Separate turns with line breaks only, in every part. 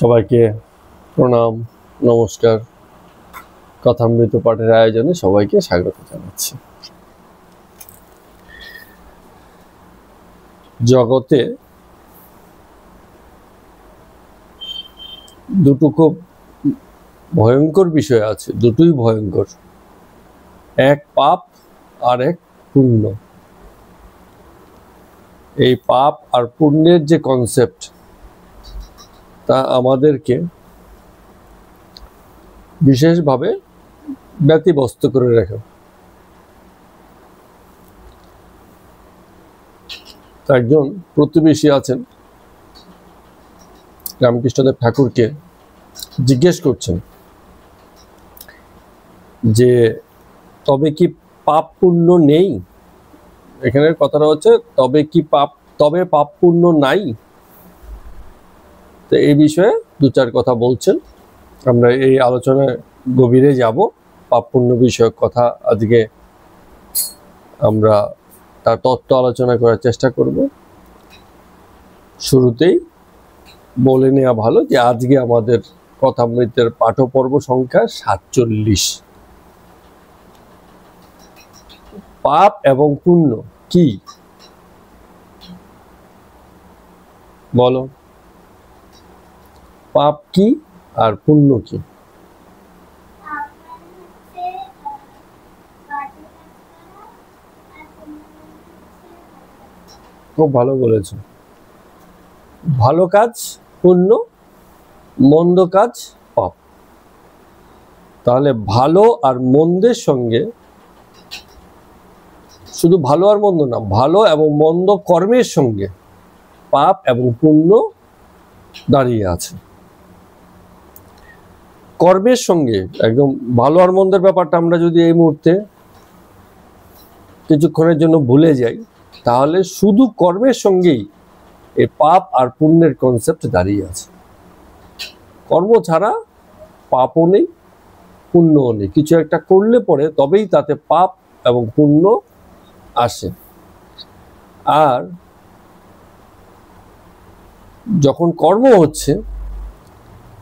সবাইকে প্রণাম, নমস্কার। কথামৃত পাঠের আয়োজনে সবাইকে স্বাগত জানাচ্ছি। জগতে দুটো খুব ভয়ঙ্কর বিষয় আছে, দুটোই ভয়ঙ্কর। এক পাপ আর এক পুণ্য। এই পাপ আর পুণ্যের যে কনসেপ্ট, তা আমাদেরকে বিশেষভাবে ব্যতিব্যস্ত করে রাখে। একজন প্রতিবেশী আছেন, রামকৃষ্ণদেব ঠাকুরকে জিজ্ঞেস করছেন যে তবে কি পাপ পুণ্য নেই? এখানের কথাটা হচ্ছে তবে পাপ পুণ্য নাই। তো এই বিষয়ে দু চার কথা বলছেন। আমরা এই আলোচনায় গভীরে যাব। পাপ পুণ্য বিষয়ক কথা আজকে আমরা তার তত্ত্ব আলোচনা করার চেষ্টা করব। শুরুতেই বলে নেওয়া ভালো যে আজকে আমাদের কথামৃতের পাঠ্যপর্ব সংখ্যা 47। পাপ এবং পুণ্য কি বলো? পাপ কি আর পুণ্য কি? খুব ভালো বলেছো। ভালো কাজ পুণ্য, মন্দ কাজ পাপ। তাহলে ভালো আর মন্দের সঙ্গে, শুধু ভালো আর মন্দ না, ভালো এবং মন্দ কর্মের সঙ্গে পাপ এবং পুণ্য দাঁড়িয়ে আছে। কর্মের সঙ্গে একদম ভালো আর মন্দের ব্যাপারটা আমরা যদি এই মুহূর্তে কিছুক্ষণের জন্য ভুলে যাই, তাহলে শুধু কর্মের সঙ্গেই এই পাপ আর পুণ্যের কনসেপ্ট দাঁড়িয়ে আছে। কর্ম ছাড়া পাপও নেই, পুণ্যও নেই। কিছু একটা করলে পরে তবেই তাতে পাপ এবং পুণ্য আসে। আর যখন কর্ম হচ্ছে,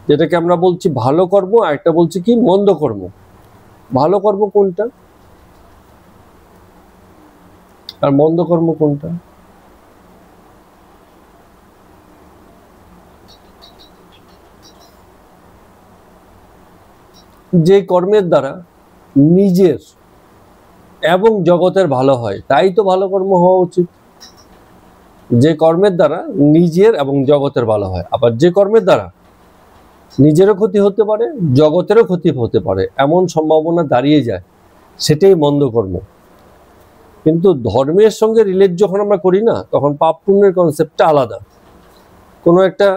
যেটাকে আমরা বলছি ভালো কর্ম, আর একটা বলছি কি মন্দ কর্ম। ভালো কর্ম কোনটা আর মন্দ কর্ম কোনটা? যে কর্মের দ্বারা নিজের এবং জগতের ভালো হয়, তাই তো ভালো কর্ম হওয়া উচিত। যে কর্মের দ্বারা নিজের এবং জগতের ভালো হয়, আবার যে কর্মের দ্বারা নিজেরও ক্ষতি হতে পারে, জগতেরও ক্ষতি হতে পারে, এমন সম্ভাবনা দাঁড়িয়ে যায়, সেটাই মন্দ কর্ম। কিন্তু ধর্মের সঙ্গে রিলেট যখন আমরা করি না, তখন পাপ পুণ্যের কনসেপ্টটা আলাদা। কোনো একটা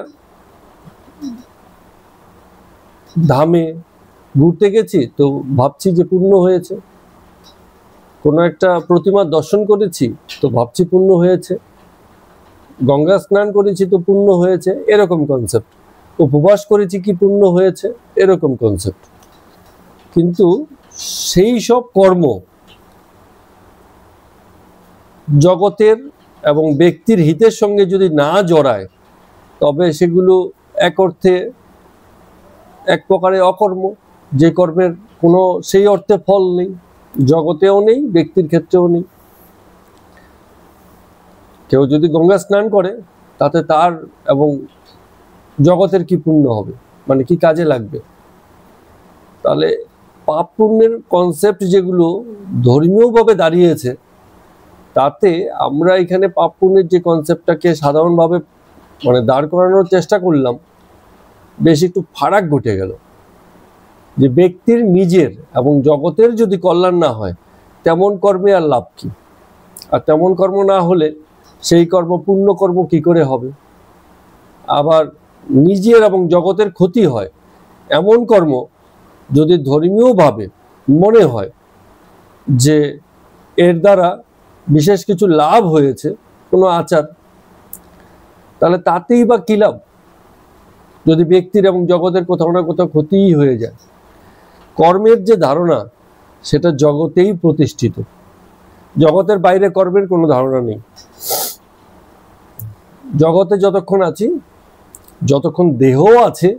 ধামে ঘুরতে গেছি তো ভাবছি যে পুণ্য হয়েছে, কোনো একটা প্রতিমা দর্শন করেছি তো ভাবছি পুণ্য হয়েছে, গঙ্গা স্নান করেছি তো পুণ্য হয়েছে, এরকম কনসেপ্ট। উপবাস করেছি কি পুণ্য হয়েছে, এরকম কনসেপ্ট। কিন্তু সেই সব কর্ম জগতের এবং ব্যক্তির হিতের সঙ্গে যদি না জড়ায়, তবে সেগুলো এক অর্থে এক প্রকারে অকর্ম। যে কর্মের কোনো সেই অর্থে ফল নেই, জগতেও নেই, ব্যক্তির ক্ষেত্রেও নেই। কেউ যদি গঙ্গা স্নান করে, তাতে তার এবং জগতের কি পুণ্য হবে, মানে কি কাজে লাগবে? তাহলে পাপ পুণ্যের কনসেপ্ট যেগুলো ধর্মীয়ভাবে দাঁড়িয়েছে, তাতে আমরা এখানে পাপ পুণ্যের যে কনসেপ্টটাকে সাধারণভাবে মানে দাঁড় করানোর চেষ্টা করলাম, বেশ একটু ফারাক ঘটে গেল। যে ব্যক্তির নিজের এবং জগতের যদি কল্যাণ না হয়, তেমন কর্মে আর লাভ কি? আর তেমন কর্ম না হলে সেই কর্ম পুণ্য কর্ম কি করে হবে? আবার নিজের এবং জগতের ক্ষতি হয় এমন কর্ম যদি ধর্মীয়ভাবে মনে হয় যে এর দ্বারা বিশেষ কিছু লাভ হয়েছে, কোনো আচার, তাহলে তাতেই বা কি লাভ যদি ব্যক্তির এবং জগতের কোথাও না কোথাও ক্ষতিই হয়ে যায়? কর্মের যে ধারণা, সেটা জগতেই প্রতিষ্ঠিত। জগতের বাইরে কর্মের কোনো ধারণা নেই। জগতে যতক্ষণ আছি, যতক্ষণ দেহ আছে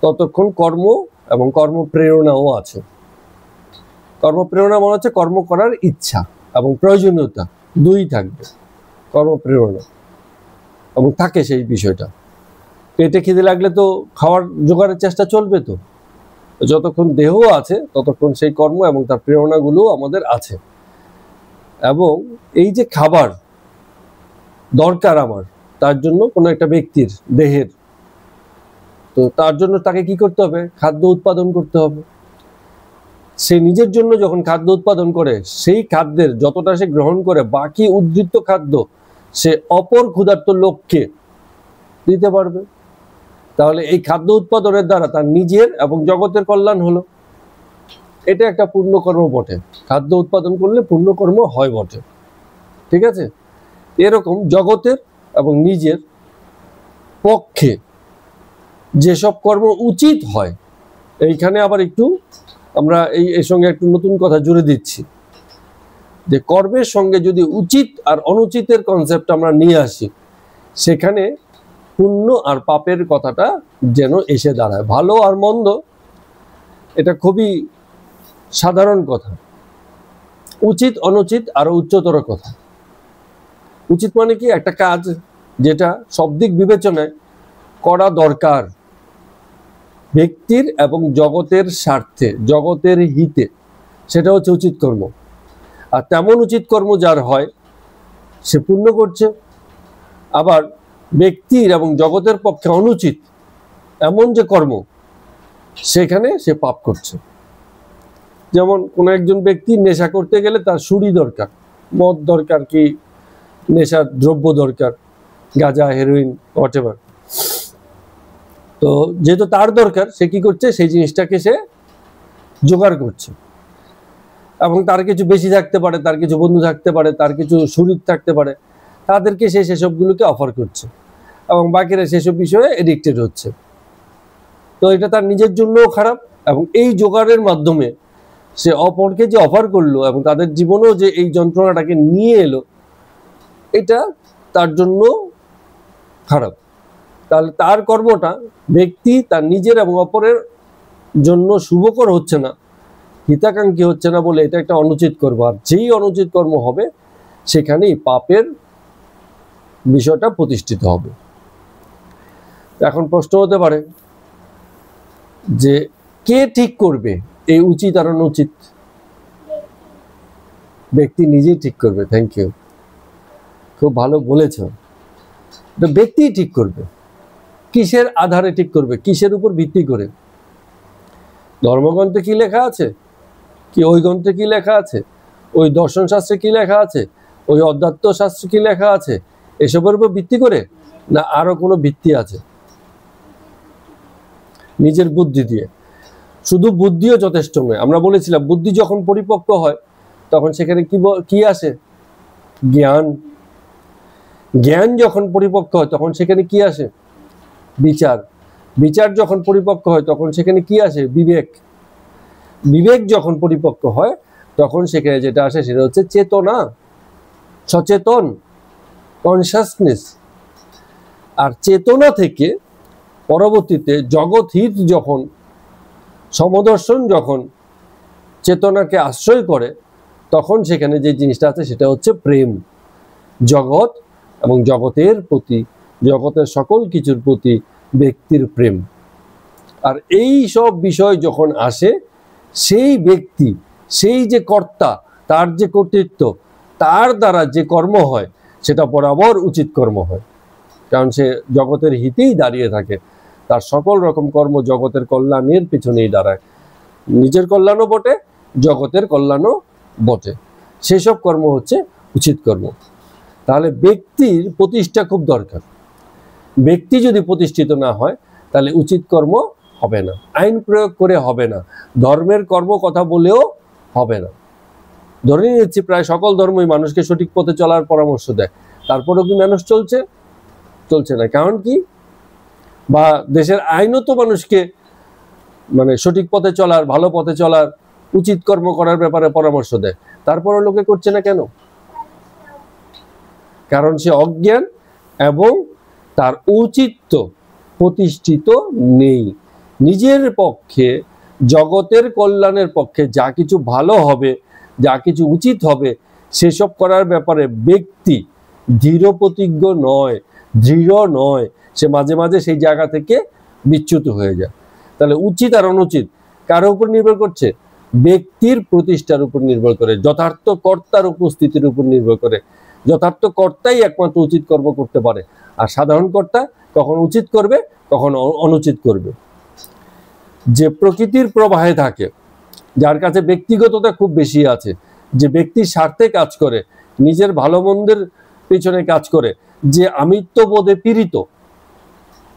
ততক্ষণ কর্ম এবং কর্মপ্রেরণাও আছে। কর্মপ্রেরণা মনে হচ্ছে কর্ম করার ইচ্ছা এবং প্রয়োজনীয়তা দুই থাকবে, কর্মপ্রেরণা এবং থাকে সেই বিষয়টা। পেটে খিদে লাগলে তো খাওয়ার জোগাড়ের চেষ্টা চলবে, তো যতক্ষণ দেহ আছে ততক্ষণ সেই কর্ম এবং তার প্রেরণাগুলো আমাদের আছে। এবং এই যে খাবার দরকার আমার, তার জন্য কোনো একটা ব্যক্তির দেহের, তো তার জন্য তাকে কি করতে হবে? খাদ্য উৎপাদন করতে হবে। সে নিজের জন্য যখন খাদ্য উৎপাদন করে, সেই খাদ্যের যতটা সে গ্রহণ করে, বাকি উদ্বৃত্ত খাদ্য সে অপর ক্ষুধার্ত লোককে দিতে পারবে। তাহলে এই খাদ্য উৎপাদনের দ্বারা তার নিজের এবং জগতের কল্যাণ হলো। এটা একটা পুণ্যকর্ম বটে, খাদ্য উৎপাদন করলে পুণ্যকর্ম হয় বটে। ঠিক আছে, এরকম জগতের এবং নিজের পক্ষে যেসব কর্ম উচিত হয়, এইখানে আবার একটু আমরা এর সঙ্গে একটু নতুন কথা জুড়ে দিচ্ছি, যে কর্মের সঙ্গে যদি উচিত আর অনুচিতের কনসেপ্ট আমরা নিয়ে আসি, সেখানে পুণ্য আর পাপের কথাটা যেন এসে দাঁড়ায়। ভালো আর মন্দ এটা খুবই সাধারণ কথা, উচিত অনুচিত আরো উচ্চতর কথা। উচিত মানে কি? একটা কাজ যেটা সব দিক বিবেচনায় করা দরকার ব্যক্তির এবং জগতের স্বার্থে, জগতের হিতে, সেটা হচ্ছে উচিত কর্ম। আর তেমন উচিত কর্ম যার হয় সে পুণ্য করছে। আবার ব্যক্তির এবং জগতের পক্ষে অনুচিত এমন যে কর্ম, সেখানে সে পাপ করছে। যেমন কোন একজন ব্যক্তি নেশা করতে গেলে তার সুরি দরকার, মদ দরকার, কি নেশার দ্রব্য দরকার, গাঁজা, হেরোইন, হোয়াটএভার। তো যেহেতু তার দরকার, সে কি করছে? সেই জিনিসটাকে সে জোগাড় করছে। এবং তার কিছু বেশি থাকতে পারে, তার কিছু বন্ধু থাকতে পারে, তার কিছু শরীর থাকতে পারে, তাদেরকে সে সেসবগুলোকে অফার করছে এবং বাকিরা সেসব বিষয়ে এডিক্টেড হচ্ছে। তো এটা তার নিজের জন্যও খারাপ, এবং এই জোগাড়ের মাধ্যমে সে অপরকে যে অফার করলো এবং তাদের জীবনেও যে এই যন্ত্রণাটাকে নিয়ে এলো, এটা তার জন্য খারাপ। তাহলে তার কর্মটা ব্যক্তি তার নিজের এবং অপরের জন্য শুভকর হচ্ছে না, হিতাকাঙ্ক্ষী হচ্ছে না বলে এটা একটা অনুচিত কর্ম। আর যেই অনুচিত কর্ম হবে, সেখানেই পাপের বিষয়টা প্রতিষ্ঠিত হবে। এখন প্রশ্ন হতে পারে যে কে ঠিক করবে এই উচিত আর অনুচিত? ব্যক্তি নিজেই ঠিক করবে। থ্যাংক ইউ, খুব ভালো বলেছ। ব্যক্তি ঠিক করবে। কিসের আধারে ঠিক করবে? কিসের উপর ভিত্তি করে? ধর্মগ্রন্থে কি লেখা আছে, কি ওই গ্রন্থে কি লেখা আছে, ওই দর্শন শাস্ত্রে কি লেখা আছে, ওই অধ্যাত্ম শাস্ত্রে কি লেখা আছে, এসবের উপর ভিত্তি করে, না আরো কোনো ভিত্তি আছে? নিজের বুদ্ধি দিয়ে। শুধু বুদ্ধিও যথেষ্ট নয়। আমরা বলেছিলাম বুদ্ধি যখন পরিপক্ক হয় তখন সেখানে কি আসে? জ্ঞান। জ্ঞান যখন পরিপক্ক হয় তখন সেখানে কি আসে? বিচার। বিচার যখন পরিপক্ক হয় তখন সেখানে কি আসে? বিবেক। বিবেক যখন পরিপক্ক হয় তখন সেখানে যেটা আসে সেটা হচ্ছে চেতনা, সচেতন, কনসাসনেস। আর চেতনা থেকে পরবর্তীতে জগৎহিত যখন, সমদর্শন যখন চেতনাকে আশ্রয় করে, তখন সেখানে যে জিনিসটা আছে সেটা হচ্ছে প্রেম। জগৎ এবং জগতের প্রতি, জগতের সকল কিছুর প্রতি ব্যক্তির প্রেম। আর এই সব বিষয় যখন আসে, সেই ব্যক্তি, সেই যে কর্তা, তার যে কর্তৃত্ব, তার দ্বারা যে কর্ম হয় সেটা বরাবর উচিত কর্ম হয়। কারণ সে জগতের হিতেই দাঁড়িয়ে থাকে। তার সকল রকম কর্ম জগতের কল্যাণের পিছনেই দাঁড়ায়। নিজের কল্যাণও বটে, জগতের কল্যাণও বটে। সেসব কর্ম হচ্ছে উচিত কর্ম। তাহলে ব্যক্তির প্রতিষ্ঠা খুব দরকার। ব্যক্তি যদি প্রতিষ্ঠিত না হয় তাহলে উচিত কর্ম হবে না, আইন প্রয়োগ করে হবে না, ধর্মের কর্ম কথা বলেও হবে না। ধরে নিচ্ছি প্রায় সকল ধর্মই মানুষকে সঠিক পথে চলার পরামর্শ দেয়, তারপরেও কি মানুষ চলছে? চলছে না। কারণ কি? বা দেশের আইনও তো মানুষকে সঠিক পথে চলার, ভালো পথে চলার, উচিত কর্ম করার ব্যাপারে পরামর্শ দেয়, তারপরও লোকে করছে না কেন? কারণ সে অজ্ঞান এবং তার ঔচিত্য প্রতিষ্ঠিত নেই। নিজের পক্ষে, জগতের কল্যাণের পক্ষে যা কিছু ভালো হবে, যা কিছু উচিত হবে, সেসব করার ব্যাপারে ব্যক্তি দৃঢ় প্রতিজ্ঞ নয়, দৃঢ় নয়। সে মাঝে মাঝে সেই জায়গা থেকে বিচ্যুত হয়ে যায়। তাহলে উচিত আর অনুচিত কার উপর নির্ভর করছে? ব্যক্তির প্রতিষ্ঠার উপর নির্ভর করে, যথার্থ কর্তার উপস্থিতির উপর নির্ভর করে। যথার্থ কর্তাই একমাত্র উচিত কর্ম করতে পারে, আর সাধারণ কর্তা কখন উচিত করবে, কখন অনুচিত করবে। যে প্রকৃতির প্রবাহে থাকে, যার কাছে ব্যক্তিগততা খুব বেশি আছে, যে ব্যক্তির স্বার্থে কাজ করে, নিজের ভালো মন্দের পেছনে কাজ করে, যে আমিত্ববোধে পীড়িত,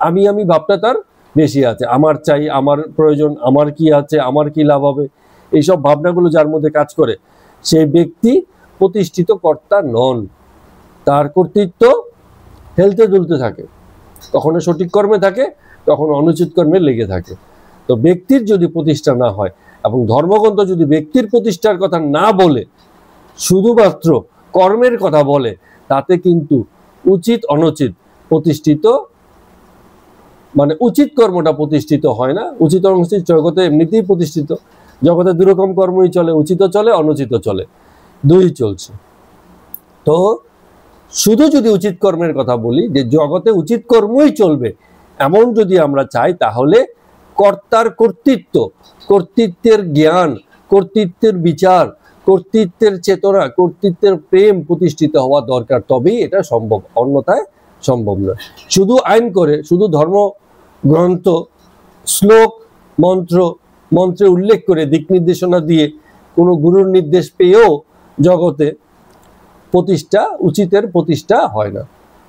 আমি ভাবটা তার বেশি আছে, আমার চাই, আমার প্রয়োজন, আমার কি আছে, আমার কি লাভ হবে, এইসব ভাবনাগুলো যার মধ্যে কাজ করে, সেই ব্যক্তি প্রতিষ্ঠিত কর্তা নন। তার কর্তৃত্ব হেলতে দুলতে থাকে, কখনো সঠিক কর্মে থাকে, কখনো অনুচিত কর্মে লেগে থাকে। তো ব্যক্তির যদি প্রতিষ্ঠা না হয়, এবং ধর্মগ্রন্থ যদি ব্যক্তির প্রতিষ্ঠার কথা না বলে শুধুমাত্র কর্মের কথা বলে, তাতে কিন্তু উচিত অনুচিত প্রতিষ্ঠিত, মানে উচিত কর্মটা প্রতিষ্ঠিত হয় না। উচিত অনুচিত জগতে এমনিতেই প্রতিষ্ঠিত। জগতে দুরকম কর্মই চলে, উচিত চলে, অনুচিত চলে, দুই চলছে। তো শুধু যদি উচিত কর্মের কথা বলি, যে জগতে উচিত কর্মই চলবে, এমন যদি আমরা চাই, তাহলে কর্তার কর্তৃত্ব, কর্তৃত্বের জ্ঞান, কর্তৃত্বের বিচার, কর্তৃত্বের চেতনা, কর্তৃত্বের প্রেম প্রতিষ্ঠিত হওয়া দরকার, তবেই এটা সম্ভব, অন্যথায় সম্ভব নয়। শুধু আইন করে, শুধু ধর্মগ্রন্থ, শ্লোক, মন্ত্রে উল্লেখ করে, দিক নির্দেশনা দিয়ে, কোনো গুরুর নির্দেশ পেয়েও জগতে উচিতের প্রতিষ্ঠা হয় না।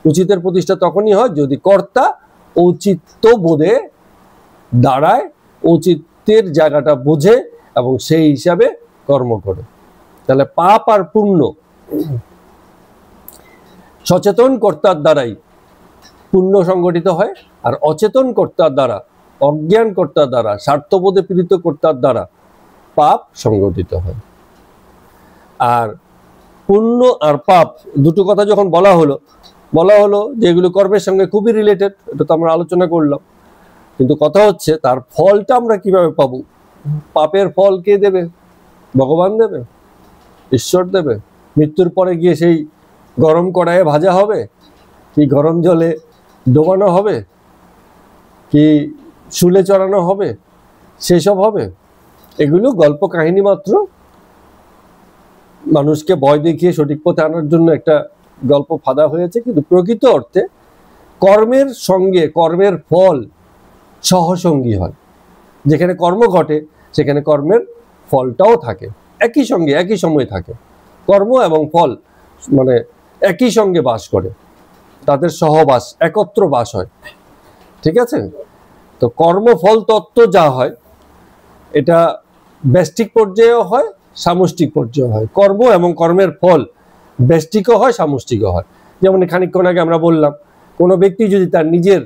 উচিতের প্রতিষ্ঠা তখনই হয় যদি কর্তা ঔচিত্য বোধে দাঁড়ায়, ঔচিত্যের জায়গাটা বোঝে এবং সেই হিসাবে কর্ম করে। তাহলে পাপ আর পুণ্য সচেতন কর্তার দ্বারাই পুণ্য সংগঠিত হয়, আর অচেতন কর্তার দ্বারা, অজ্ঞান কর্তার দ্বারা, স্বার্থবোধে পীড়িত কর্তার দ্বারা পাপ সংগঠিত হয়। আর পুণ্য আর পাপ দুটো কথা যখন বলা হলো যে এগুলো কর্মের সঙ্গে খুবই রিলেটেড, এটা তো আমরা আলোচনা করলাম। কিন্তু কথা হচ্ছে তার ফলটা আমরা কিভাবে পাবো? পাপের ফল কে দেবে? ভগবান দেবে, ঈশ্বর দেবে। মৃত্যুর পরে গিয়ে সেই গরম কড়াইয়ে ভাজা হবে, কি গরম জলে ডোবানো হবে, কি শুলে চড়ানো হবে, সেসব হবে? এগুলো গল্প কাহিনী মাত্র, মানুষকে ভয় দেখিয়ে সঠিক পথে আনার জন্য একটা গল্প ফাঁদা হয়েছে। কিন্তু প্রকৃত অর্থে কর্মের সঙ্গে কর্মের ফল সহসঙ্গী হয়। যেখানে কর্ম ঘটে সেখানে কর্মের ফলটাও থাকে, একই সঙ্গে একই সময় থাকে। কর্ম এবং ফল মানে একই সঙ্গে বাস করে, তাদের সহবাস, একত্র বাস হয়। ঠিক আছে? তো কর্মফল তত্ত্ব যা হয়, এটা ব্যষ্টিক পর্যায়েও হয়, সামষ্টিক পর্যায়ে হয়। কর্ম এবং কর্মের ফল ব্যষ্টিকও হয়, সামষ্টিকও হয়। যেমন খানিকক্ষণ আগে আমরা বললাম, কোনো ব্যক্তি যদি তার নিজের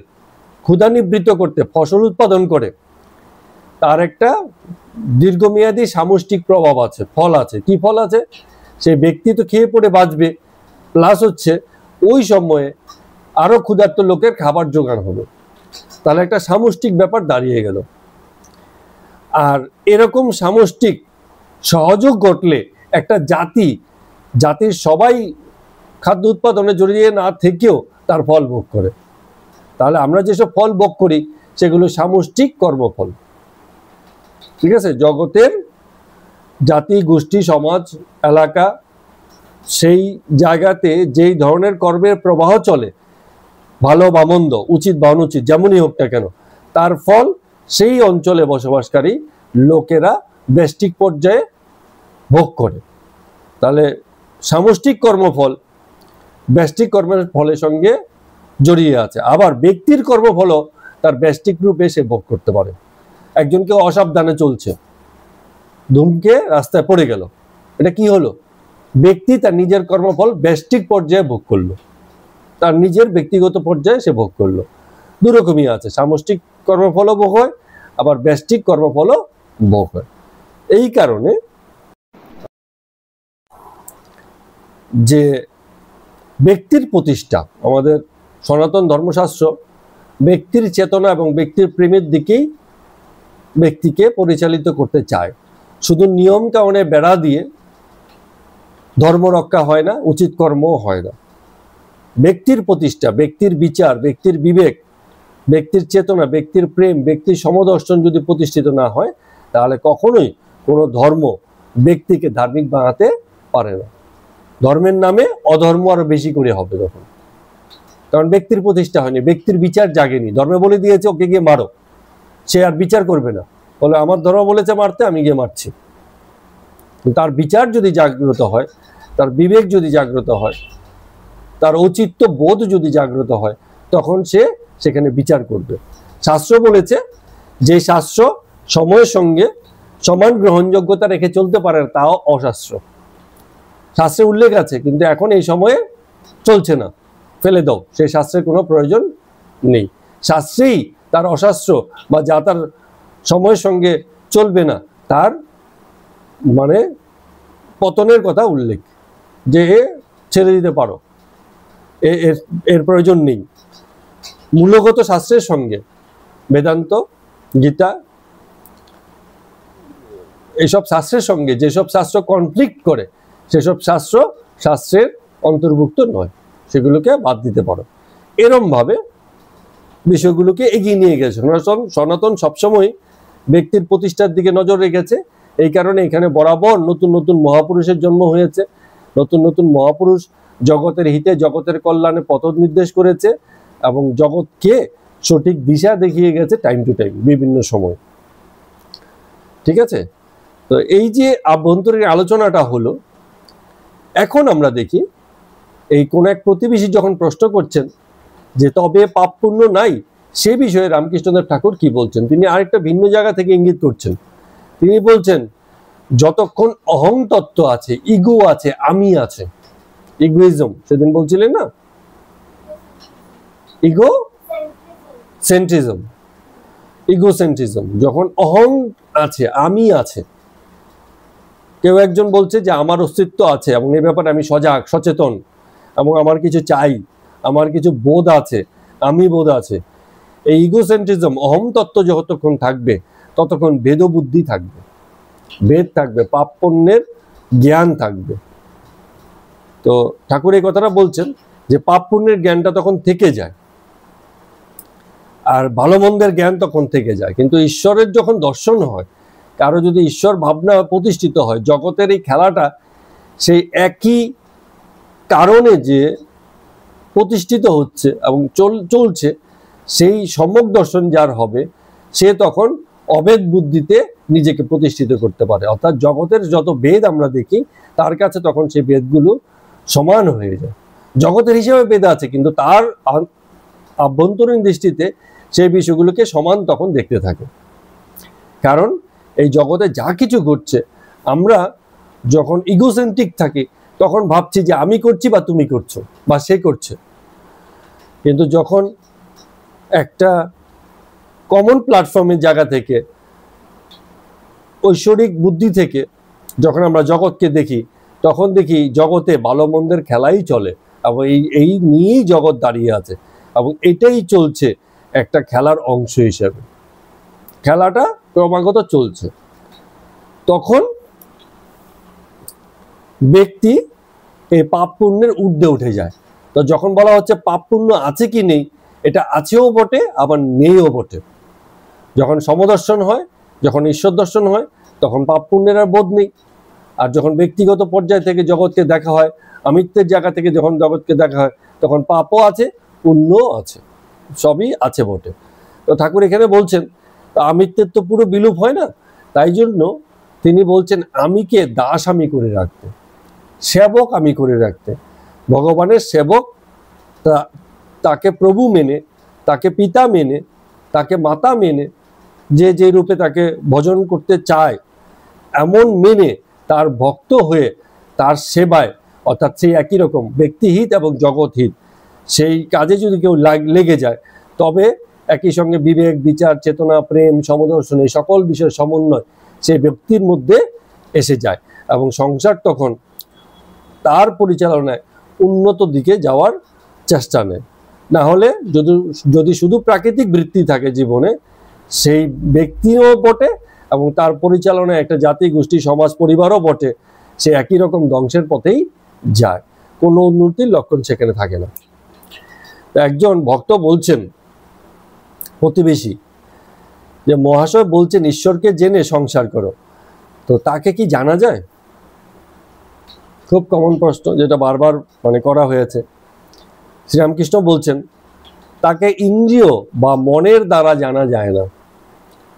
ক্ষুধা নিবৃত্ত করতে ফসল উৎপাদন করে, তার একটা দীর্ঘমেয়াদী সামষ্টিক প্রভাব আছে, ফল আছে। কি ফল আছে? সেই ব্যক্তি তো খেয়ে পড়ে বাঁচবে, প্লাস হচ্ছে ওই সময়ে আরো ক্ষুধার্ত লোকের খাবার জোগাড় হবে। তাহলে একটা সামষ্টিক ব্যাপার দাঁড়িয়ে গেল। আর এরকম সামষ্টিক সহযোগ ঘটলে একটা জাতির সবাই খাদ্য উৎপাদনে জড়িয়ে না থেকেও তার ফল ভোগ করে। তাহলে আমরা যেসব ফল ভোগ করি সেগুলো সামষ্টিক কর্মফল। ঠিক আছে? জগতের জাতি, গোষ্ঠী, সমাজ, এলাকা, সেই জায়গাতে যেই ধরনের কর্মের প্রবাহ চলে, ভালো বা মন্দ, উচিত বা অনুচিত, যেমনই হোক না কেন, তার ফল সেই অঞ্চলে বসবাসকারী লোকেরা ব্যষ্টিক পর্যায়ে ভোগ করে। তাহলে সামষ্টিক কর্মফল ব্যষ্টিক কর্মের ফলের সঙ্গে জড়িয়ে আছে। আবার ব্যক্তির কর্মফলও তার ব্যষ্টিক রূপে সে ভোগ করতে পারে। একজনকে অসাবধানে চলছে, ধুমকে রাস্তায় পড়ে গেল, এটা কি হলো? ব্যক্তি তার নিজের কর্মফল ব্যষ্টিক পর্যায়ে ভোগ করলো, তার নিজের ব্যক্তিগত পর্যায়ে সে ভোগ করলো। দুরকমই আছে, সামষ্টিক কর্মফলও ভোগ হয়, আবার ব্যষ্টিক কর্মফলও ভোগ হয়। এই কারণে যে ব্যক্তির প্রতিষ্ঠা, আমাদের সনাতন ধর্মশাস্ত্র ব্যক্তির চেতনা এবং ব্যক্তির প্রেমের দিকেই ব্যক্তিকে পরিচালিত করতে চায়। শুধু নিয়ম কানুনে বেড়া দিয়ে ধর্ম রক্ষা হয় না, উচিত কর্মও হয় না। ব্যক্তির প্রতিষ্ঠা, ব্যক্তির বিচার, ব্যক্তির বিবেক, ব্যক্তির চেতনা, ব্যক্তির প্রেম, ব্যক্তির সমদর্শন যদি প্রতিষ্ঠিত না হয়, তাহলে কখনোই কোনো ধর্ম ব্যক্তিকে ধার্মিক বানাতে পারে না। ধর্মের নামে অধর্ম আরো বেশি করে হবে তখন, কারণ ব্যক্তির প্রতিষ্ঠা হয়নি, ব্যক্তির বিচার জাগেনি। ধর্মে বলে দিয়েছে ওকে গিয়ে মারো, সে আর বিচার করবে না, বলে আমার ধর্ম বলেছে মারতে, আমি গিয়ে মারছি। তার বিচার যদি জাগ্রত হয়, তার বিবেক যদি জাগ্রত হয়, তার ঔচিত্য বোধ যদি জাগ্রত হয়, তখন সে সেখানে বিচার করবে। শাস্ত্র বলেছে যে শাস্ত্র সময়ের সঙ্গে সমান গ্রহণযোগ্যতা রেখে চলতে পারে, তাও অশাস্ত্র। শাস্ত্রে উল্লেখ আছে, কিন্তু এখন এই সময়ে চলছে না, ফেলে দাও, সেই শাস্ত্রের কোনো প্রয়োজন নেই। শাস্ত্রেই তার অশাস্ত্র বা যা তার সময়ের সঙ্গে চলবে না, তার মানে পতনের কথা উল্লেখ, যে ছেড়ে দিতে পারো, এর প্রয়োজন নেই। মূলগত শাস্ত্রের সঙ্গে বেদান্ত, গীতা, এইসব শাস্ত্রের সঙ্গে যেসব শাস্ত্র কনফ্লিক্ট করে, সেসব শাস্ত্রের অন্তর্ভুক্ত নয়, সেগুলোকে বাদ দিতে পারো। এরমভাবে বিষয়গুলোকে এগিয়ে নিয়ে গেছে সনাতন। সবসময় ব্যক্তির প্রতিষ্ঠার দিকে নজর রেখেছে। এই কারণে এখানে বরাবর নতুন নতুন মহাপুরুষের জন্ম হয়েছে। নতুন নতুন মহাপুরুষ জগতের হিতে, জগতের কল্যাণে পথ নির্দেশ করেছে এবং জগৎকে সঠিক দিশা দেখিয়ে গেছে টাইম টু টাইম, বিভিন্ন সময়। ঠিক আছে? তো এই যে আভ্যন্তরীণ আলোচনাটা হলো, এখন আমরা দেখি এই কোন এক প্রতিবেশী যখন প্রশ্ন করছেন যে তবে পাপ পুণ্য নাই, সে বিষয়ে রামকৃষ্ণদেব ঠাকুর কি বলছেন। তিনি আরেকটা ভিন্ন জায়গা থেকে ইঙ্গিত করছেন। তিনি বলছেন যতক্ষণ অহং তত্ত্ব আছে, ইগো আছে, আমি আছে, ইগোইজম সেদিন বলছিলেন না, ইগো সেন্ট্রিজম, ইগোসেন্ট্রিজম, যখন অহং আছে, আমি আছে, কেউ একজন বলছে যে আমার অস্তিত্ব আছে এবং এই ব্যাপারে আমি সজাগ, সচেতন, এবং আমার কিছু চাই, আমার কিছু বোধ আছে, আমি বোধ আছে, এই ইগোসেন্ট্রিজম, অহং তত্ত্ব যতক্ষণ থাকবে ততক্ষণ ভেদ বুদ্ধি থাকবে, ভেদ থাকবে, পাপ পুণ্যের জ্ঞান থাকবে। তো ঠাকুর এই কথাটা বলছেন যে পাপ পুণ্যের জ্ঞানটা তখন থেকে যায় আর ভালো মন্দের জ্ঞান তখন থেকে যায়। কিন্তু ঈশ্বরের যখন দর্শন হয়, কারো যদি ঈশ্বর ভাবনা প্রতিষ্ঠিত হয়, জগতের এই খেলাটা সেই একই কারণে যে প্রতিষ্ঠিত হচ্ছে এবং চলছে, সেই সম্যক দর্শন যার হবে, সে তখন অভেদ বুদ্ধিতে নিজেকে প্রতিষ্ঠিত করতে পারে। অর্থাৎ জগতের যত বেদ আমরা দেখি, তার কাছে তখন সেই বেদগুলো সমান হয়ে যায়। জগতের হিসেবে বেদ আছে, কিন্তু তার আভ্যন্তরীণ দৃষ্টিতে সেই বিষয়গুলোকে সমান তখন দেখতে থাকে। কারণ এই জগতে যা কিছু ঘটছে, আমরা যখন ইগোসেন্ট্রিক থাকি তখন ভাবছি যে আমি করছি বা তুমি করছো বা সে করছে। কিন্তু যখন একটা কমন প্ল্যাটফর্মের জায়গা থেকে, ঐশ্বরিক বুদ্ধি থেকে যখন আমরা জগৎকে দেখি, তখন দেখি জগতে ভালো মন্দের খেলাই চলে এবং এই নিয়েই জগৎ দাঁড়িয়ে আছে এবং এটাই চলছে একটা খেলার অংশ হিসেবে, খেলাটা ক্রমাগত চলছে। তখন ব্যক্তি এই পাপ পুণ্যের ঊর্ধ্বে উঠে যায়। তো যখন বলা হচ্ছে পাপ পুণ্য আছে কি নেই, এটা আছেও বটে আবার নেইও বটে। যখন সমদর্শন হয়, যখন ঈশ্বর দর্শন হয়, তখন পাপ পুণ্যের আর বোধ নেই। আর যখন ব্যক্তিগত পর্যায় থেকে জগৎকে দেখা হয়, আমিত্বের জায়গা থেকে যখন জগৎকে দেখা হয়, তখন পাপও আছে, পুণ্যও আছে, সবই আছে বটে। তো ঠাকুর এখানে বলছেন আমিত্বের তো পুরো বিলুপ হয় না, তাই জন্য তিনি বলছেন আমিকে দাস আমি করে রাখতে, সেবক আমি করে রাখতে। ভগবানের সেবক, তাকে প্রভু মেনে, তাকে পিতা মেনে, তাকে মাতা মেনে, যে রূপে তাকে ভজন করতে চায় এমন মেনে তার ভক্ত হয়ে তার সেবায়, অর্থাৎ সেই একই রকম ব্যক্তিহিত এবং জগৎহিত, সেই কাজে যদি কেউ লেগে যায়, তবে একই সঙ্গে বিবেক, বিচার, চেতনা, প্রেম, সমদর্শন, এই সকল বিষয়ের সমন্বয় সেই ব্যক্তির মধ্যে এসে যায় এবং সংসার তখন তার পরিচালনায় উন্নত দিকে যাওয়ার চেষ্টা নেয়। না হলে যদি যদি শুধু প্রাকৃতিক বৃত্তি থাকে জীবনে, সেই ব্যক্তিও বটে এবং তার পরিচালনায় একটা জাতি, গোষ্ঠী, সমাজ, পরিবারও বটে, সে একই রকম ধ্বংসের পথেই যায়, কোনো উন্নতির লক্ষণ সেখানে থাকে না। একজন ভক্ত বলছেন প্রতিবেশী যে মহাশয় বলছেন ঈশ্বরকে জেনে সংসার করো, তো তাকে কি জানা যায়? খুব কমন প্রশ্ন, যেটা বারবার করা হয়েছে। শ্রীরামকৃষ্ণ বলছেন তাকে ইন্দ্রিয় বা মনের দ্বারা জানা যায় না।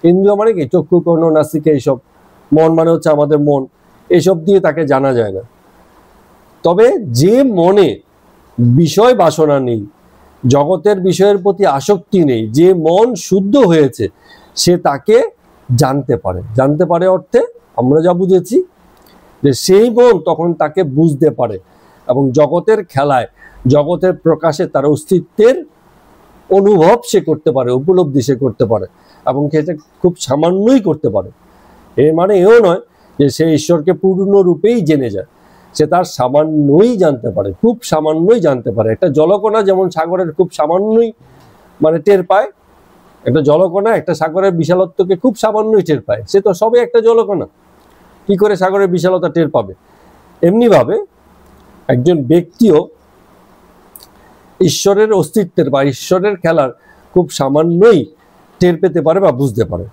ইন্দ্রিয় মানে কি? চক্ষু, কর্ণ, নাসিকা, এইসব। মন মানে হচ্ছে আমাদের মন, এসব দিয়ে তাকে জানা যায় না। তবে যে মনে বিষয় বাসনা নেই, জগতের বিষয়ের প্রতি আসক্তি নেই, যে মন শুদ্ধ হয়েছে, সে তাকে জানতে পারে। জানতে পারে অর্থে আমরা যা বুঝেছি যে সেই মন তখন তাকে বুঝতে পারে এবং জগতের খেলায়, জগতের প্রকাশে তার অস্তিত্বের অনুভব সে করতে পারে, উপলব্ধি সে করতে পারে এবং সেটা খুব সামান্যই করতে পারে। এর মানে এও নয় যে সে ঈশ্বরকে পূর্ণরূপেই জেনে যায়, সে তার সামান্যই জানতে পারে, খুব সামান্যই জানতে পারে। একটা জলকণা যেমন সাগরের খুব সামান্যই টের পায়, একটা জলকণা একটা সাগরের বিশালত্বকে খুব সামান্যই টের পায়, সে তো সবে একটা জলকণা, কি করে সাগরের বিশালতা টের পাবে? এমনিভাবে একজন ব্যক্তিও ঈশ্বরের অস্তিত্বের বা ঈশ্বরের খেলার খুব সামান্যই টের পেতে পারে বা বুঝতে পারে।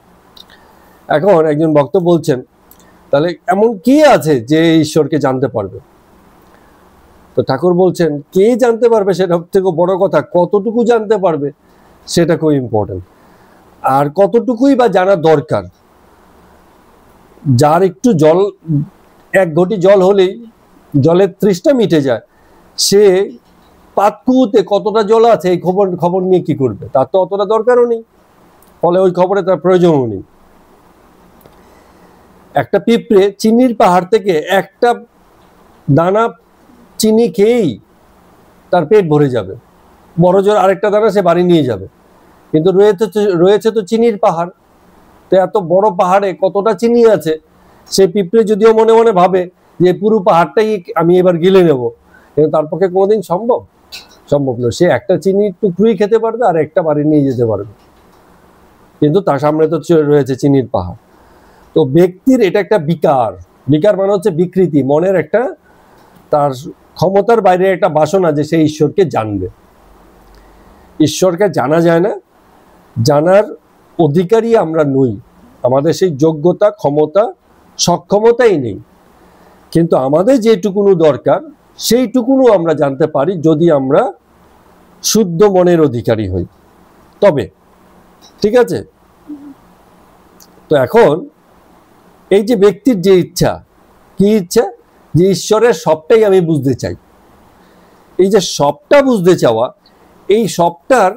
এখন একজন ভক্ত বলছেন তাহলে এমন কে আছে যে ঈশ্বরকে জানতে পারবে? তো ঠাকুর বলছেন কে জানতে পারবে সেটা থেকে বড় কথা কতটুকু জানতে পারবে সেটা খুব ইম্পর্টেন্ট। আর কতটুকুই বা জানা দরকার? যার একটু জল, এক ঘটি জল হলেই জলের তৃষ্ণা মিটে যায়, সে পাতকুতে কতটা জল আছে এই খবর নিয়ে কি করবে? তার তো অতটা দরকারও নেই, ফলে ওই খবরে তার প্রয়োজনও নেই। একটা পিঁপড়ে চিনির পাহাড় থেকে একটা দানা চিনি খেয়েই তার পেট ভরে যাবে, বড় জোর আরেকটা দানা সে বাড়ি নিয়ে যাবে, কিন্তু রয়েছে তো চিনির পাহাড়। তো এত বড় পাহাড়ে কতটা চিনি আছে, সে পিঁপড়ে যদিও মনে মনে ভাবে যে পুরো পাহাড়টাই আমি এবার গিলে নেব, কিন্তু তার পক্ষে কোনোদিন সম্ভব নয়। সে একটা চিনির টুকরোই খেতে পারবে আর একটা বাড়ি নিয়ে যেতে পারবে, কিন্তু তার সামনে তো রয়েছে চিনির পাহাড়। তো ব্যক্তির এটা একটা বিকার মানে হচ্ছে বিকৃতি, মনের একটা তার ক্ষমতার বাইরে একটা বাসনা যে সে ঈশ্বরকে জানবে। ঈশ্বরকে জানা যায় না, জানার অধিকারী আমরা নই, আমাদের সেই যোগ্যতা, ক্ষমতা, সক্ষমতাই নেই। কিন্তু আমাদের যেটুকুনো দরকার সেইটুকুনো আমরা জানতে পারি যদি আমরা শুদ্ধ মনের অধিকারী হই, তবে ঠিক আছে। তো এখন এই যে ব্যক্তির যে ইচ্ছা, কি ইচ্ছা? যে ঈশ্বরের সবটাই আমি বুঝতে চাই। এই যে সবটা বুঝতে চাওয়া, এই সবটার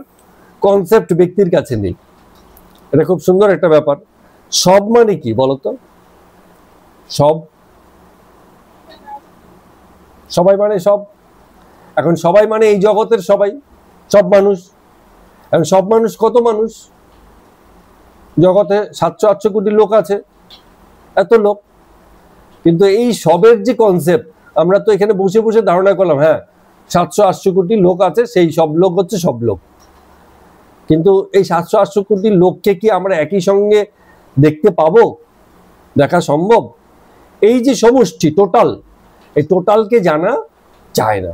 কনসেপ্ট ব্যক্তির কাছে নেই। এটা খুব সুন্দর একটা ব্যাপার। সব মানে কি বলতো? সব, সবাই মানে সব। এখন সবাই মানে এই জগতের সবাই, সব মানুষ। এখন সব মানুষ কত মানুষ? জগতে 700-800 কোটি লোক আছে, এত লোক। কিন্তু এই সবের যে কনসেপ্ট, আমরা তো এখানে বসে বসে ধারণা করলাম হ্যাঁ 700-800 কোটি লোক আছে, সেই সব লোক হচ্ছে সব লোক। কিন্তু এই 700-800 কোটি লোককে কি আমরা একই সঙ্গে দেখতে পাবো? দেখা সম্ভব? এই যে সমষ্টি টোটাল, এই টোটালকে জানা যায় না,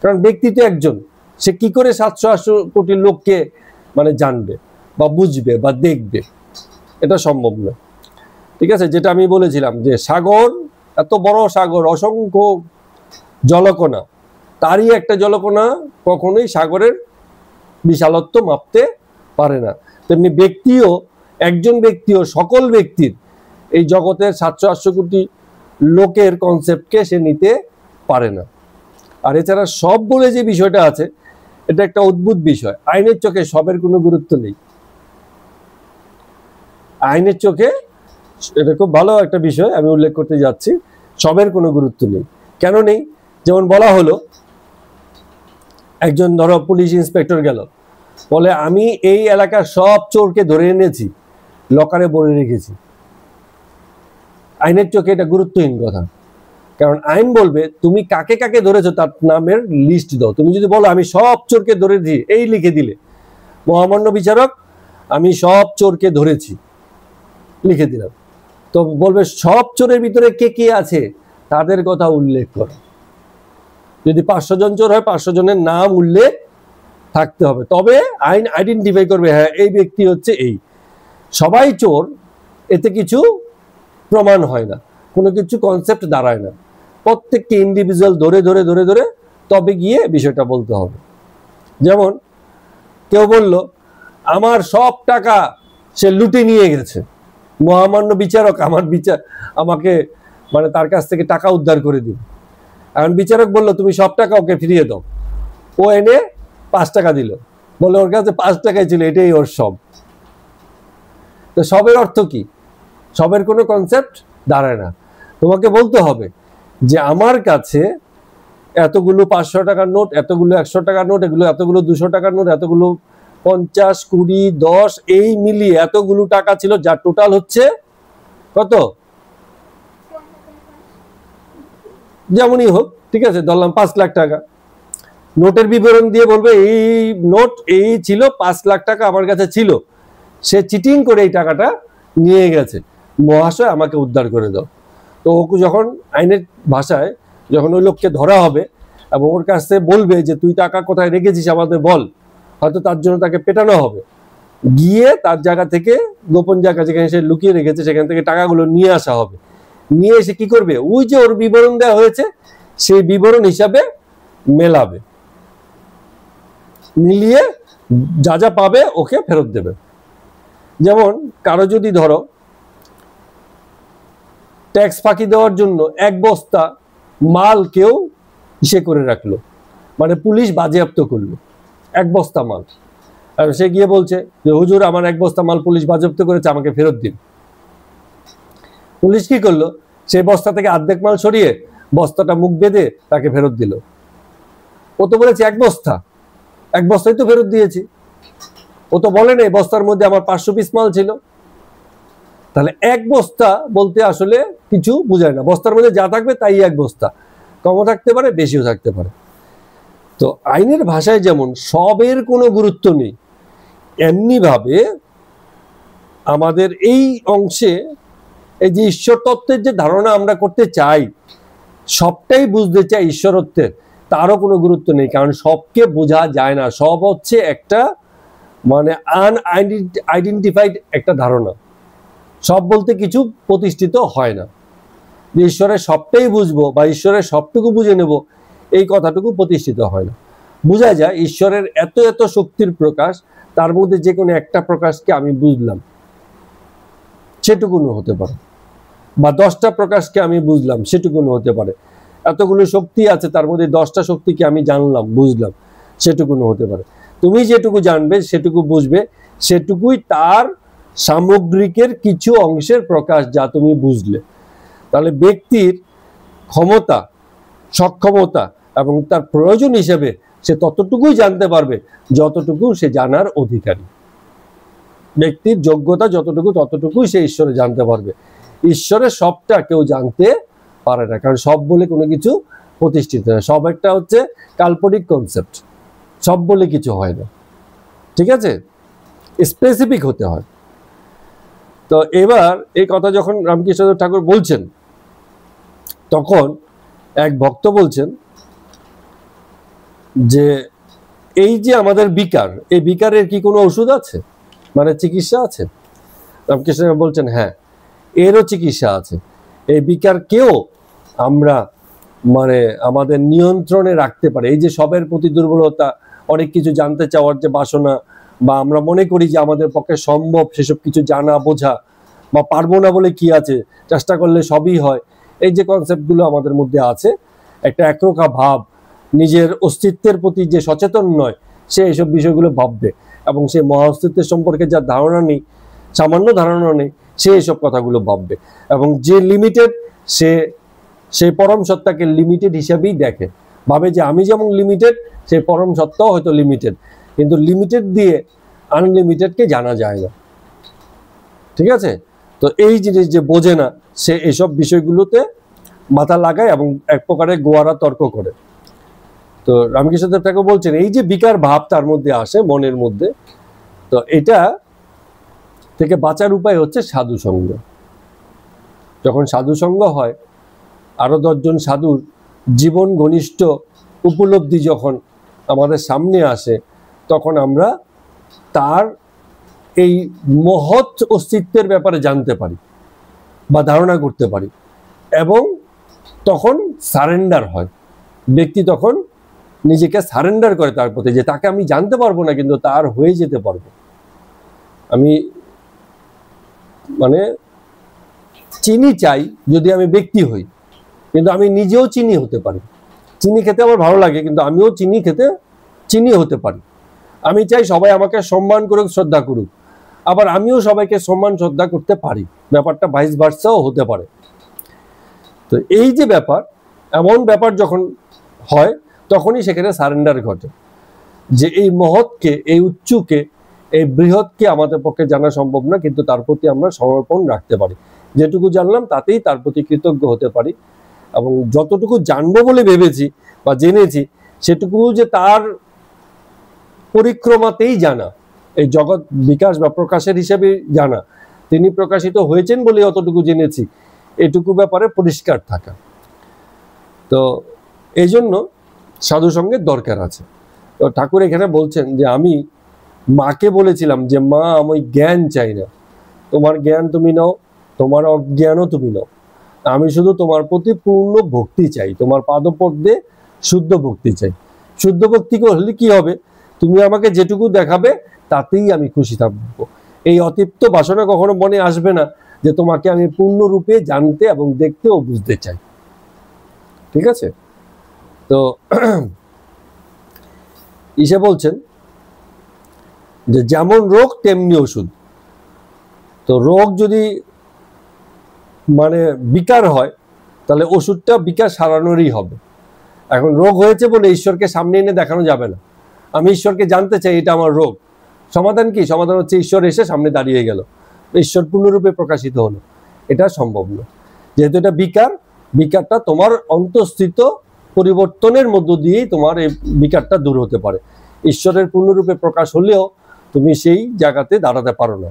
কারণ ব্যক্তি তো একজন, সে কি করে 700-800 কোটি লোককে জানবে বা বুঝবে বা দেখবে? এটা সম্ভব না। ঠিক আছে, যেটা আমি বলেছিলাম যে সাগর, এত বড় সাগর, অসংখ্য জলকণা, তারই একটা জলকণা কখনোই সাগরের বিশালত্ব মাপতে পারে না। তেমনি ব্যক্তিও, একজন ব্যক্তিও সকল ব্যক্তির, এই জগতের 700-800 কোটি লোকের কনসেপ্টকে সে নিতে পারে না। আর এছাড়া সব বলে যে বিষয়টা আছে, এটা একটা অদ্ভুত বিষয়। আইনের চোখে সবের কোনো গুরুত্ব নেই। আইনের চোখে এটা খুব ভালো একটা বিষয় আমি উল্লেখ করতে যাচ্ছি, সবের কোনো গুরুত্ব নেই। কেন নেই? যেমন বলা হলো, একজন ধরো পুলিশ ইন্সপেক্টর গেল, বলে আমি এই এলাকার সব চোরকে ধরে এনেছি, লকারে ভরে রেখেছি। আইনের চোখে এটা গুরুত্বহীন কথা, কারণ আইন বলবে তুমি কাকে কাকে ধরেছো তার নামের লিস্ট দাও। তুমি যদি বলো আমি সব চোরকে ধরেছি, এই লিখে দিলে, মহামান্য বিচারক আমি সব চোরকে ধরেছি লিখে দিলাম, তো বলবে সব চোরের ভিতরে কে কে আছে তাদের কথা উল্লেখ করো। যদি 500 জন চোর হয় 500 জনের নাম উল্লেখ থাকতে হবে, তবে আইন আইডেন্টিফাই করবে হ্যাঁ এই ব্যক্তি হচ্ছে এই। সবাই চোর এতে কিছু প্রমাণ হয় না, কোনো কিছু কনসেপ্ট দাঁড়ায় না, প্রত্যেককে ইন্ডিভিজুয়াল ধরে ধরে ধরে ধরে তবে গিয়ে বিষয়টা বলতে হবে। যেমন কেউ বলল আমার সব টাকা সে লুটে নিয়ে গেছে, মহামান্য বিচারক আমাকে মানে তার কাছ থেকে টাকা উদ্ধার করে দিন। এখন বিচারক বললো তুমি সব টাকা ওকে ফিরিয়ে দাও, ও এনে 5 টাকা দিল, বলে ওর কাছে 5 টাকাই ছিল, এটাই ওর সব। তো সবের অর্থ কি? সবের কোনো কনসেপ্ট দাঁড়ায় না। তোমাকে বলতে হবে যে আমার কাছে এতগুলো 500 টাকার নোট, এতগুলো 100 টাকার নোট, এগুলো এতগুলো 200 টাকার নোট, এতগুলো 50, 20, 10 এই মিলিয়ে এতগুলো টাকা ছিল, যার টোটাল হচ্ছে কত, যেমনই হোক, ঠিক আছে, ধরলাম 5 লাখ টাকা। নোটের বিবরণ দিয়ে বলবে এই নোট এই ছিল, 5 লাখ টাকা আমার কাছে ছিল, সে চিটিং করে এই টাকাটা নিয়ে গেছে, মহাশয় আমাকে উদ্ধার করে দাও। তো ও যখন আইনের ভাষায় যখন ওই লোককে ধরা হবে এবং ওর কাছে বলবে যে তুই টাকা কোথায় রেখেছিস আমাদের বল, হয়তো তার জন্য তাকে পেটানো হবে, গিয়ে তার জায়গা থেকে গোপন জায়গা যেখানে সে লুকিয়ে রেখেছে সেখান থেকে টাকাগুলো নিয়ে আসা হবে। নিয়ে এসে কি করবে, ওই যে ওর বিবরণ দেওয়া হয়েছে সেই বিবরণ হিসাবে মেলাবে, মিলিয়ে যা যা পাবে ওকে ফেরত দেবে। যেমন কারো যদি ধরো ট্যাক্স ফাঁকি দেওয়ার জন্য 1 বস্তা মাল কেউ ইসে করে রাখলো, মানে পুলিশ বাজেয়াপ্ত করলো 1 বস্তা মাল, আর সে গিয়ে বলছে যে হুজুর আমার 1 বস্তা মাল পুলিশ বাজেয়াপ্ত করেছে, আমাকে ফেরত দিন। পুলিশ কি করলো, সেই বস্তা থেকে অর্ধেক মাল সরিয়ে বস্তাটা মুখ বেঁধে তাকে ফেরত দিল। ও তো বলেছে 1 বস্তা, 1 বস্তাই তো ফেরত দিয়েছি, ও তো বলে না বস্তার মধ্যে আমার 500 পিস মাল ছিল। তাহলে 1 বস্তা বলতে আসলে কিছু বোঝায় না, বস্তার মধ্যে যা থাকবে তাই 1 বস্তা, কমও থাকতে পারে বেশিও থাকতে পারে। তো আইনের ভাষায় যেমন সবের কোনো গুরুত্ব নেই, এমনি ভাবে আমাদের এই অংশে এই যে ঈশ্বর তত্ত্বের যে ধারণা আমরা করতে চাই, সবটাই বুঝতে চাই ঈশ্বরত্বের, তারও কোনো গুরুত্ব নেই, কারণ সবকে বোঝা যায় না। সব হচ্ছে একটা মানে আনআইডেন্টিফাইড একটা ধারণা, সব বলতে কিছু প্রতিষ্ঠিত হয় না। যে ঈশ্বরের সবটাই বুঝবো বা ঈশ্বরের সবটুকু বুঝে নেব, এই কথাটুকু প্রতিষ্ঠিত হয় না। বোঝা যায় ঈশ্বরের এত এত শক্তির প্রকাশ, তার মধ্যে যে কোনো একটা প্রকাশকে আমি বুঝলাম, সেটুকুনো হতে পারে, বা 10টা প্রকাশকে আমি বুঝলাম, সেটুকুনো হতে পারে। এতগুলো শক্তি আছে, তার মধ্যে 10টা শক্তিকে আমি জানলাম, বুঝলাম, সেটুকুনো হতে পারে। তুমি যেটুকু জানবে সেটুকু বুঝবে, সেটুকুই তার সামগ্রিকের কিছু অংশের প্রকাশ যা তুমি বুঝলে। তাহলে ব্যক্তির ক্ষমতা, সক্ষমতা এবং তার প্রয়োজন হিসেবে সে ততটুকুই জানতে পারবে যতটুকু সে জানার অধিকারী। ব্যক্তির যোগ্যতা যতটুকু, ততটুকুই সে ঈশ্বরে জানতে পারবে। ঈশ্বরের সবটা কেউ জানতে পারে না, কারণ সব বলে কোনো কিছু প্রতিষ্ঠিত হয়। সব একটা হচ্ছে কাল্পনিক কনসেপ্ট, সব বলে কিছু হয় না, ঠিক আছে, স্পেসিফিক হতে হয়। তো এবার এই কথা যখন রামকৃষ্ণ ঠাকুর বলছেন, তখন এক ভক্ত বলছেন যে এই যে আমাদের বিকার, এই বিকারের কি কোনো ওষুধ আছে, মানে চিকিৎসা আছে? রামকৃষ্ণ বলছেন হ্যাঁ, এরও চিকিৎসা আছে। এই বিকারকেও আমরা মানে আমাদের নিয়ন্ত্রণে রাখতে পারি। এই যে সবের প্রতি দুর্বলতা, অনেক কিছু জানতে চাওয়ার যে বাসনা, বা আমরা মনে করি যে আমাদের পক্ষে সম্ভব সেসব কিছু জানা বোঝা, বা পারবো না বলে কি আছে, চেষ্টা করলে সবই হয়, এই যে কনসেপ্টগুলো আমাদের মধ্যে আছে, একটা একরোখা ভাব, নিজের অস্তিত্বের প্রতি যে সচেতন নয়, সে এইসব বিষয়গুলো ভাববে, এবং সে মহা অস্তিত্বের সম্পর্কে যার ধারণা নেই, সামান্য ধারণা নেই, সে এইসব কথাগুলো ভাববে। এবং যে লিমিটেড, সে সেই পরম সত্তাকে লিমিটেড হিসাবেই দেখে, ভাবে যে আমি যেমন লিমিটেড, সেই পরম সত্তাও হয়তো লিমিটেড, কিন্তু লিমিটেড দিয়ে আনলিমিটেডকে জানা যায় না, ঠিক আছে। তো এই জিনিস যে বোঝে না, সে এইসব বিষয়গুলোতে মাথা লাগায় এবং এক প্রকারের গোয়ারা তর্ক করে। তো রামকৃষ্ণদেব ঠাকুর বলছেন এই যে বিকার ভাব তার মধ্যে আসে মনের মধ্যে, তো এটা থেকে বাঁচার উপায় হচ্ছে সাধু সঙ্গ। যখন সাধু সঙ্গ হয়, আরো 10 জন সাধুর জীবন ঘনিষ্ঠ উপলব্ধি যখন আমাদের সামনে আসে, তখন আমরা তার এই মহৎ অস্তিত্বের ব্যাপারে জানতে পারি বা ধারণা করতে পারি, এবং তখন সারেন্ডার হয়। ব্যক্তি তখন নিজেকে সারেন্ডার করে তার প্রতি, যে তাকে আমি জানতে পারবো না কিন্তু তার হয়ে যেতে পারবো। আমি মানে চিনি চাই যদি আমি ব্যক্তি হই, কিন্তু আমি নিজেও চিনি হতে পারি। চিনি খেতে আমার ভালো লাগে, কিন্তু আমিও চিনি হতে পারি। আমি চাই সবাই আমাকে সম্মান করুক, শ্রদ্ধা করুক, আবার আমিও সবাইকে সম্মান শ্রদ্ধা করতে পারি। ব্যাপারটা ভাইস ভার্সাও হতে পারে। তো এই যে ব্যাপার, এমন ব্যাপার যখন হয়, তখনই সেখানে সারেন্ডার ঘটে, যে এই মহৎকে, এই উচ্চকে, এই বৃহৎকে আমাদের পক্ষে জানা সম্ভব না, কিন্তু তার প্রতি আমরা সমর্পণ রাখতে পারি। যেটুকু জানলাম তাতেই তার প্রতি কৃতজ্ঞ হতে পারি, এবং যতটুকু জানবো বলে ভেবেছি বা জেনেছি সেটুকু যে তার পরিক্রমাতেই জানা, এই জগৎ বিকাশ বা প্রকাশের হিসেবে জানা, তিনি প্রকাশিত হয়েছেন বলে অতটুকু জেনেছি, এটুকু ব্যাপারে পরিষ্কার থাকা। তো এই জন্য সাধু সঙ্গের দরকার আছে। তো ঠাকুর এখানে বলছেন যে আমি মাকে বলেছিলাম যে মা, আমি জ্ঞান চাই না, তোমার জ্ঞান তুমি নাও, তোমার অজ্ঞানও তুমি নাও, আমি শুধু তোমার প্রতি পূর্ণ ভক্তি চাই, তোমার পাদপদ্মে শুদ্ধ ভক্তি চাই। শুদ্ধ ভক্তি হলে কি হবে? তুমি আমাকে যেটুকু দেখাবে তাতেই আমি খুশি থাকবো। এই অতৃপ্ত বাসনা কখনো মনে আসবে না যে তোমাকে আমি পূর্ণরূপে জানতে এবং দেখতে ও বুঝতে চাই। ঠিক আছে? তো ইসে বলছেন যে যেমন রোগ তেমনি ওষুধ। তো রোগ যদি মানে বিকার হয়, তাহলে ওষুধটা বিকার সারানোরই হবে। এখন রোগ হয়েছে বলে ঈশ্বরকে সামনে এনে দেখানো যাবে না। আমি ঈশ্বরকে জানতে চাই, এটা আমার রোগ। সমাধান কি? সমাধান হচ্ছে ঈশ্বর এসে সামনে দাঁড়িয়ে গেল, ঈশ্বর পূর্ণরূপে প্রকাশিত হলো। এটা সম্ভব না, যেহেতু এটা বিকার। বিকারটা তোমার অন্তঃস্থিত পরিবর্তনের মধ্য দিয়েই তোমার এই বিকারটা দূর হতে পারে। ঈশ্বরের পূর্ণরূপে প্রকাশ হলেও তুমি সেই জায়গাতে দাঁড়াতে পারো না।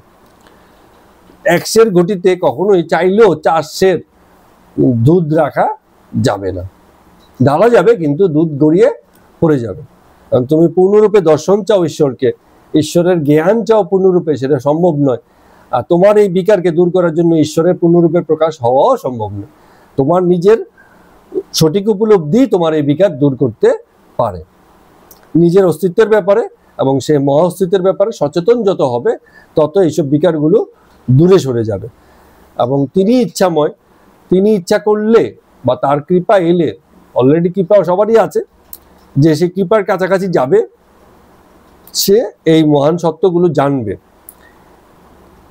100 ঘটিতে কখনোই চাইলেও 400 দুধ রাখা যাবে না। ঢালা যাবে কিন্তু দুধ গড়িয়ে পড়ে যাবে। কারণ তুমি পূর্ণরূপে দর্শন চাও ঈশ্বরকে, ঈশ্বরের জ্ঞান চাও পূর্ণরূপে, সেটা সম্ভব নয়। আর তোমার এই বিকারকে দূর করার জন্য ঈশ্বরের পূর্ণরূপে প্রকাশ হওয়াও সম্ভব নয়। তোমার নিজের সঠিক উপলব্ধি তোমার এই বিকার দূর করতে পারে। নিজের অস্তিত্বের ব্যাপারে এবং সে মহা অস্তিত্বের ব্যাপারে সচেতন যত হবে, তত এইসব বিকারগুলো দূরে সরে যাবে। এবং তিনি ইচ্ছাময়, তিনি ইচ্ছা করলে বা তার কৃপা এলে, অলরেডি কৃপা সবারই আছে, যে সে কৃপার কাছাকাছি যাবে, সে এই মহান সত্যগুলো জানবে।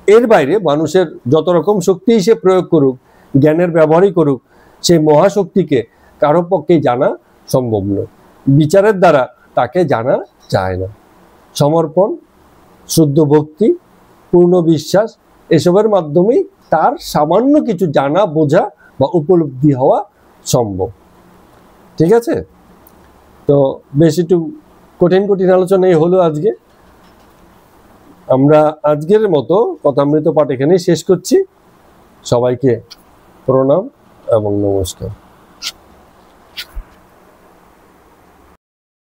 এর বাইরে মানুষের যত রকম শক্তি সে প্রয়োগ করুক, জ্ঞানের ব্যবহারই করুক, সেই মহাশক্তিকে কারো পক্ষে জানা সম্ভব নয়। বিচারের দ্বারা তাকে জানা যায় না। সমর্পণ, শুদ্ধ ভক্তি, পূর্ণ বিশ্বাস, এসবের মাধ্যমেই তার সামান্য কিছু জানা, বোঝা বা উপলব্ধি হওয়া সম্ভব। ঠিক আছে? তো বেশ একটু কঠিন আলোচনাই হলো আজকে। আমরা আজকের মতো কথামৃত পাঠ এখানেই শেষ করছি। সবাইকে প্রণাম এবং নমস্কার।